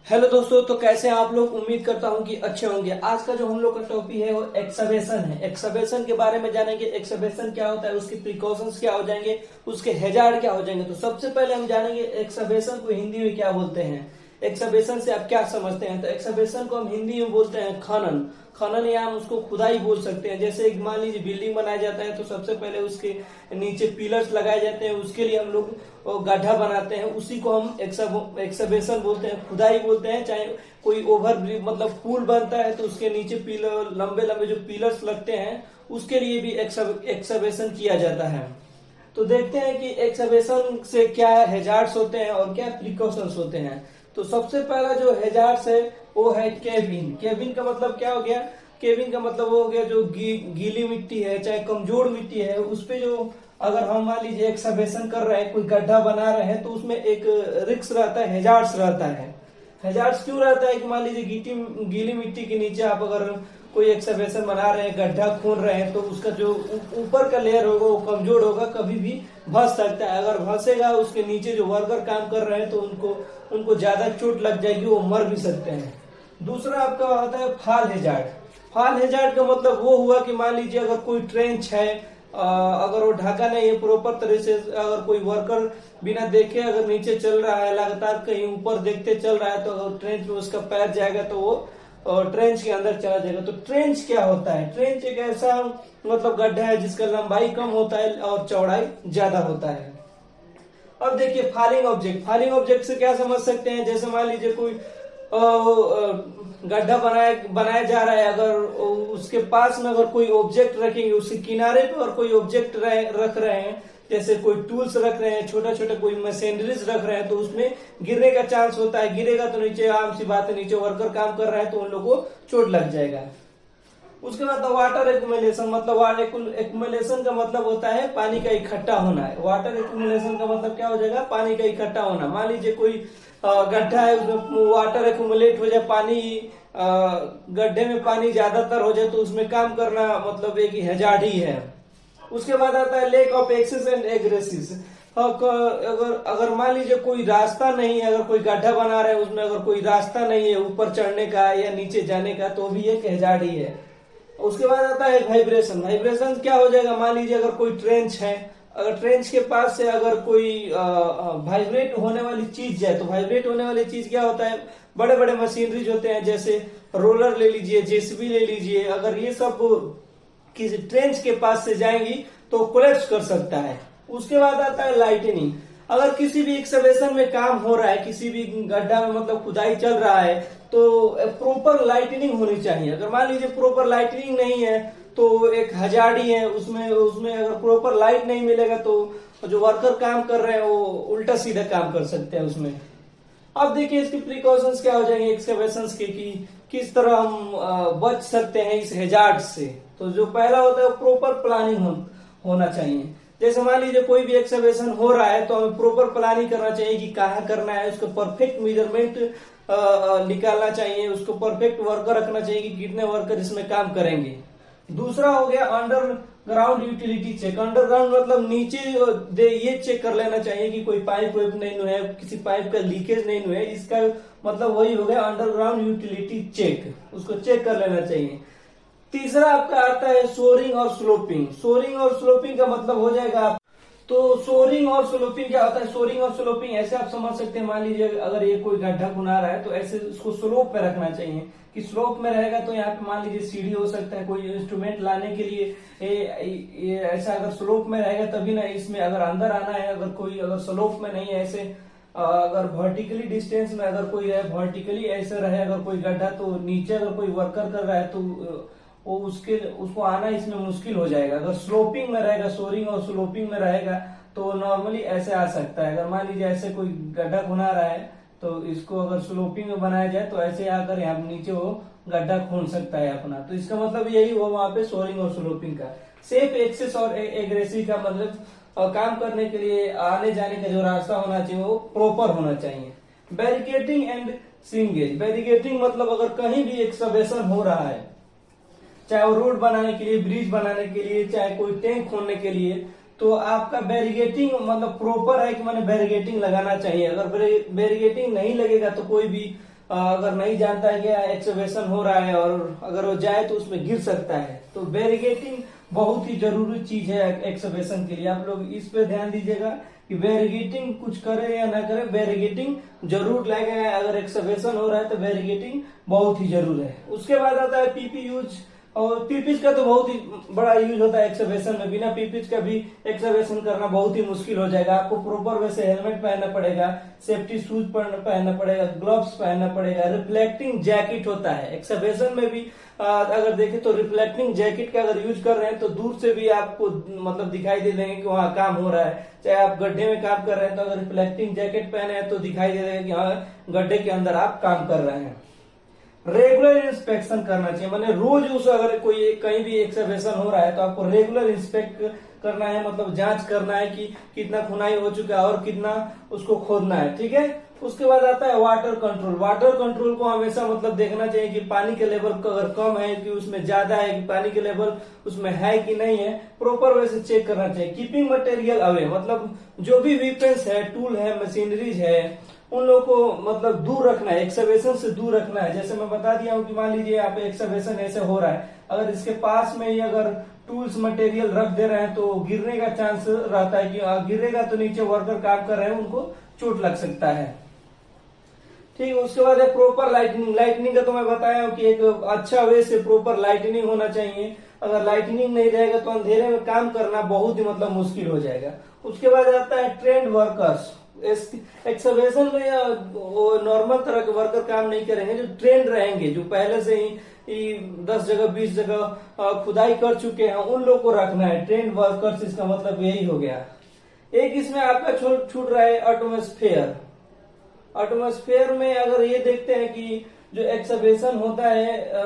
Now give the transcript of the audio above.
Hello दोस्तों, तो कैसे हैं आप लोग। उम्मीद करता हूं कि अच्छे होंगे। आज का जो हम लोग का टॉपिक है वो एक्सकवेशन है। एक्सकवेशन के बारे में जानेंगे। एक्सकवेशन क्या होता है, उसके प्रिकॉशंस क्या हो जाएंगे, उसके हैजार्ड क्या हो जाएंगे। तो सबसे पहले हम जानेंगे एक्सकवेशन को हिंदी में क्या बोलते हैं। एक्सकवेशन से आप क्या समझते हैं। तो एक्सकवेशन को हम हिंदी में बोलते हैं खनन। खनन या हम उसको खुदाई बोल सकते हैं। जैसे एक मान लीजिए बिल्डिंग बनाया जाता है तो सबसे पहले उसके नीचे पिलर्स लगाए जाते हैं, उसके लिए हम लोग गड्ढा बनाते हैं, उसी को हम एक्सकवेशन बोलते हैं, खुदाई बोलते हैं। चाहे कोई ओवर ब्रिज मतलब पुल बनता है तो उसके नीचे पिलर लंबे लंबे जो पिलर्स लगते हैं उसके लिए भी एक्सकवेशन किया जाता है। तो देखते हैं कि एक्सकवेशन से क्या हैजार्ड्स होते हैं और क्या प्रिकॉशंस होते हैं। तो सबसे पहला जो हैजार्ड्स है वो है केविन। केविन का मतलब क्या हो गया। केविन का मतलब वो हो गया जो गीली मिट्टी है, चाहे कमजोर मिट्टी है, उस पे जो अगर हम मान लीजिए एक्सकवेशन कर रहे हैं, कोई गड्ढा बना रहे हैं, तो उसमें एक रिक्स रहता है, हैजार्ड्स रहता है। हैजार्ड्स क्यों रहता है कि मान लीजिए गीली मिट्टी के नीचे आप अगर कोई एक्सकवेशन बना रहे हैं, गड्ढा खोद रहे हैं, तो उसका जो ऊपर का लेयर होगा वो कमजोर होगा, कभी भी धंस सकता है। अगर धंसेगा, उसके नीचे जो वर्कर काम कर रहे हैं तो उनको ज्यादा चोट लग जाएगी, वो मर भी सकते हैं। दूसरा आपका होता है फॉल हैजार्ड। फॉल हैजार्ड का मतलब वो हुआ कि मान लीजिए अगर कोई ट्रेंच है, अगर वो ढका नहीं है प्रॉपर तरह से, अगर कोई वर्कर बिना देखे अगर नीचे चल रहा है, लगातार कहीं ऊपर देखते चल रहा है, तो अगर ट्रेंच में उसका पैर जाएगा तो वो ट्रेंच के अंदर चला जाएगा। तो ट्रेंच क्या होता है। ट्रेंच एक ऐसा मतलब गड्ढा है जिसका लंबाई कम होता है और चौड़ाई ज्यादा होता है। अब देखिए फॉलिंग ऑब्जेक्ट। फॉलिंग ऑब्जेक्ट से क्या समझ सकते हैं। जैसे मान लीजिए कोई गड्ढा बनाया जा रहा है, अगर उसके पास में अगर कोई ऑब्जेक्ट रखेंगे, उसके किनारे पे और कोई ऑब्जेक्ट रख रहे हैं, जैसे कोई टूल्स रख रहे हैं, छोटा छोटा कोई मशीनरीज रख रहे हैं, तो उसमें गिरने का चांस होता है। गिरेगा तो नीचे आम सी बात है, नीचे वर्कर काम कर रहा है तो उन लोगों को चोट लग जाएगा। उसके बाद वाटर एक्यूमुलेशन। मतलब वाटर एक्यूमुलेशन का मतलब होता है पानी का इकट्ठा होना है। वाटर एक्यूमुलेशन का मतलब क्या हो जाएगा, पानी का इकट्ठा होना। मान लीजिए कोई गड्ढा है, उसमें वाटर एक्यूमुलेट हो जाए, पानी गड्ढे में पानी ज्यादातर हो जाए, तो उसमें काम करना मतलब एक हैजार्ड ही है। उसके बाद आता है लेक ऑफ एक्सेस एंड एग्रेसिस। अगर मान लीजिए कोई रास्ता नहीं है, अगर कोई गड्ढा बना रहे हैं, उसमें अगर कोई रास्ता नहीं है ऊपर चढ़ने का या नीचे जाने का, तो भी एक हैजार्ड ही है। उसके बाद आता है वाइब्रेशन। वाइब्रेशन क्या हो जाएगा, मान लीजिए अगर कोई ट्रेंच है, अगर ट्रेंच के पास से अगर कोई वाइब्रेट होने वाली चीज है, तो वाइब्रेट होने वाली चीज क्या होता है, बड़े बड़े मशीनरीज होते हैं, जैसे रोलर ले लीजिए, जेसीबी ले लीजिए। अगर ये सब किसी ट्रेंच के पास से जाएंगी तो कोलैप्स कर सकता है। उसके बाद आता है लाइटनिंग। अगर किसी भी एक्सकवेशन में काम हो रहा है, किसी भी गड्ढा में मतलब खुदाई चल रहा है, तो प्रॉपर लाइटनिंग होनी चाहिए। अगर मान लीजिए प्रॉपर लाइटनिंग नहीं है तो एक हैजार्ड ही है। उसमें उसमें अगर प्रॉपर लाइट नहीं मिलेगा तो जो वर्कर काम कर रहे हैं वो उल्टा सीधा काम कर सकते हैं उसमें। अब देखिए इसके प्रिकॉशंस क्या हो जाएंगे एक्सकवेशन के, कि किस तरह हम बच सकते हैं इस हैजार्ड से। तो जो पहला होता है प्रॉपर प्लानिंग होना चाहिए। जैसे मान लीजिए कोई भी एक्सकवेशन हो रहा है तो हमें प्रॉपर प्लानिंग करना चाहिए कि कहाँ करना है, उसको परफेक्ट मेजरमेंट निकालना चाहिए, उसको परफेक्ट वर्कर रखना चाहिए कि कितने वर्कर इसमें काम करेंगे। दूसरा हो गया अंडरग्राउंड यूटिलिटी चेक। अंडरग्राउंड मतलब नीचे ये चेक कर लेना चाहिए कि कोई पाइप वाइप नहीं है, किसी पाइप का लीकेज नहीं है। इसका मतलब वही हो गया अंडरग्राउंड यूटिलिटी चेक, उसको चेक कर लेना चाहिए। तीसरा आपका आता है सोरिंग और स्लोपिंग। सोरिंग और स्लोपिंग का मतलब हो जाएगा, तो सोरिंग और स्लोपिंग क्या होता है। सोरिंग और स्लोपिंग ऐसे आप समझ सकते हैं, मान लीजिए अगर ये कोई गड्ढा खुना रहा है तो ऐसे उसको स्लोप में रखना चाहिए, कि स्लोप में रहेगा तो यहाँ पे मान लीजिए सीढ़ी हो सकता है, कोई इंस्ट्रूमेंट लाने के लिए ऐसा अगर स्लोप में रहेगा तभी ना इसमें अगर अंदर आना है। अगर कोई अगर स्लोप में नहीं है, ऐसे अगर वर्टिकली डिस्टेंस में अगर कोई है, वर्टिकली ऐसे रहे अगर कोई गड्ढा, तो नीचे अगर कोई वर्कर कर रहा है तो वो उसको आना इसमें मुश्किल हो जाएगा। अगर स्लोपिंग में रहेगा, सोरिंग और स्लोपिंग में रहेगा तो नॉर्मली ऐसे आ सकता है। अगर मान लीजिए ऐसे कोई गड्ढा खुना रहा है तो इसको अगर स्लोपिंग में बनाया जाए तो ऐसे आकर यहाँ नीचे वो गड्ढा खोल सकता है अपना। तो इसका मतलब यही हुआ वहां पे सोरिंग और स्लोपिंग का। सेफ एक्सेस और एग्रेसिव का मतलब काम करने के लिए आने जाने का जो रास्ता होना चाहिए वो प्रॉपर होना चाहिए। Barricading and सिंगेज। बैरिकेटिंग मतलब अगर कहीं भी एक्सकवेशन हो रहा है, चाहे वो रोड बनाने के लिए, ब्रिज बनाने के लिए, चाहे कोई टैंक खोलने के लिए, तो आपका बैरिगेटिंग मतलब प्रॉपर है कि मैंने बैरिगेटिंग लगाना चाहिए। अगर बैरिगेटिंग नहीं लगेगा तो कोई भी अगर नहीं जानता है कि एक्सकवेशन हो रहा है और अगर वो जाए तो उसमें गिर सकता है। तो बैरिगेटिंग बहुत ही जरूरी चीज है एक्सकवेशन के लिए। आप लोग इस पे ध्यान दीजिएगा कि बैरिगेटिंग कुछ करे या ना करे, बैरिगेटिंग जरूर लगे। अगर एक्सकवेशन हो रहा है तो बैरिगेटिंग बहुत ही जरूर है। उसके बाद आता है पीपी यूज, और पीपीज का तो बहुत ही बड़ा यूज होता है एक्सकवेशन में। बिना पीपीज का भी एक्सकवेशन करना बहुत ही मुश्किल हो जाएगा। आपको प्रॉपर वैसे हेलमेट पहनना पड़ेगा, सेफ्टी शूज पहनना पड़ेगा, ग्लव्स पहनना पड़ेगा, रिफ्लेक्टिंग जैकेट होता है एक्सकवेशन में भी। अगर देखें तो रिफ्लेक्टिंग जैकेट का अगर यूज कर रहे हैं तो दूर से भी आपको मतलब दिखाई दे देंगे कि वहाँ काम हो रहा है। चाहे आप गड्ढे में काम कर रहे हैं तो अगर रिफ्लेक्टिंग जैकेट पहने हैं तो दिखाई दे देगा कि हाँ गड्ढे के अंदर आप काम कर रहे हैं। रेगुलर इंस्पेक्शन करना चाहिए, माने रोज उस अगर कोई कहीं भी एक्सकवेशन हो रहा है तो आपको रेगुलर इंस्पेक्ट करना है, मतलब जांच करना है कि कितना खुनाई हो चुका है और कितना उसको खोदना है। ठीक है। उसके बाद आता है वाटर कंट्रोल। वाटर कंट्रोल को हमेशा मतलब देखना चाहिए कि पानी के लेवल अगर कम है कि उसमें ज्यादा है, कि पानी के लेवल उसमें है कि नहीं है, प्रॉपर वैसे चेक करना चाहिए। कीपिंग मटेरियल अवे, मतलब जो भी वेपन्स है, टूल है, मशीनरीज है, उन लोगों को मतलब दूर रखना है, एक्सकवेशन से दूर रखना है। जैसे मैं बता दिया हूँ कि मान लीजिए यहाँ पे एक्सकवेशन ऐसे हो रहा है, अगर इसके पास में ही अगर टूल्स मटेरियल रख दे रहे हैं तो गिरने का चांस रहता है कि गिरेगा तो नीचे वर्कर काम कर रहे हैं उनको चोट लग सकता है। ठीक है। उसके बाद है प्रॉपर लाइटनिंग। लाइटनिंग का तो मैं बताया हूँ कि एक अच्छा वे से प्रॉपर लाइटनिंग होना चाहिए। अगर लाइटनिंग नहीं रहेगा तो अंधेरे में काम करना बहुत ही मतलब मुश्किल हो जाएगा। उसके बाद आता है ट्रेंड वर्कर्स। एक्सकवेशन में वो नॉर्मल तरह के वर्कर काम नहीं करेंगे, जो ट्रेंड रहेंगे, जो पहले से ही 10 जगह 20 जगह खुदाई कर चुके हैं, उन लोग को रखना है। ट्रेंड वर्कर्स इसका मतलब यही हो गया। एक इसमें आपका छूट रहा है एटमॉस्फेयर। एटमॉस्फेयर में अगर ये देखते हैं कि जो एक्सकवेशन होता है